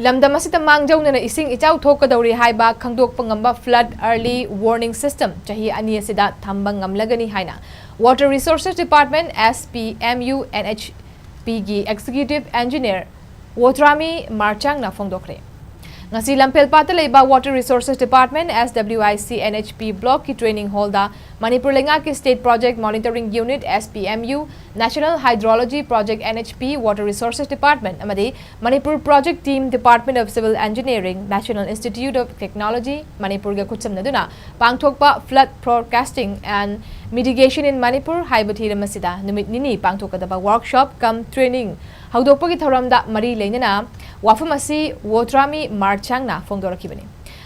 Lamdam asita mangjounana ising ichao thoktoure haiba khangdokpa ngamba flood early warning system Chahi ani Asida Thamba Ngamlagani haina Water Resources Department SPMU NHP gi Executive Engineer Wotrami Marchangna fongdorakli. Ngasi Lampel Pata Leiba Water Resources Department SWIC NHP Block ki Training Hall da Manipur Lenga ki State Project Monitoring Unit SPMU National Hydrology Project NHP Water Resources Department amadi Manipur Project Team Department of Civil Engineering National Institute of Technology Manipur ga kutsamnaduna pangthokpa flood forecasting and mitigation in Manipur haiba masida numit nini pangthokadaba workshop cum training haudokpa ki thoramda mari leinana wafam asi Wotrami Marchangna fongdorakibani.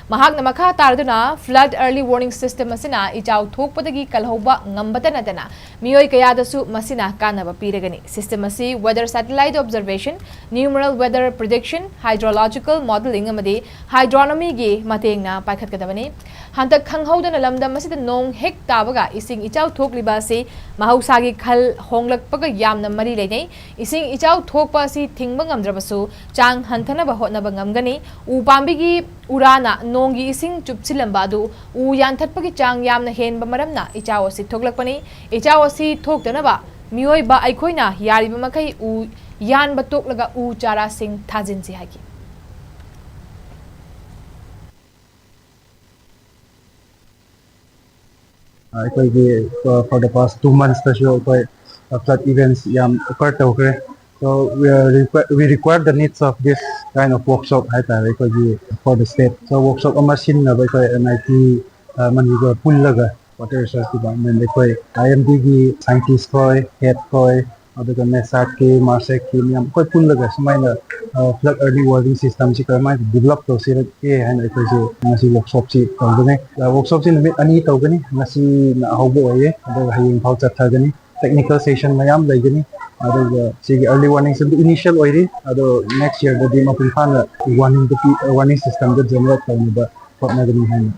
Mahakna makha tarduna flood early warning system masina ichao thokpadagi kalhoba ngambata natana miyoi kayadasu masina kanaba piragani. System asi weather satellite observation, numeral weather prediction, hydrological modeling amadi hydronomy gi matengna paikhatkadabani. Hantak khanghodana lamdam masida nong hek tabaga ising ichao thokliba si mahausagi khal honglakpaga yamna mari leinai ising ichao thokpa si thingba ngamdrabasu chang hanthana hotnaba ngamgani upambigi urana nongi ising chupsilamba adu u yanthatpagi chang yamna henba maramna ichao si thoklakpani ichao si thoktanaba mioi ba aikhoina yariba makai u yanba toklaga u chara sing thajinsi hagi. For the past 2 months, flood events occurred. So we require the needs of this kind of workshop for the state. So workshop machine na MIT Manipur pullaga water resource department IMD scientist head aduga MESAT ki MARSEC ki miyam pullaga sumaina flood early warning system si karma develop to sir and ngasi workshop si tawgani workshop si numit ani tawgani ngasi na hobo aye aduga haying phau chathagani technical session mayam laigani aduga si early warning system initial oiri ado next year the Imphal warning system the general tawniba hotnagani han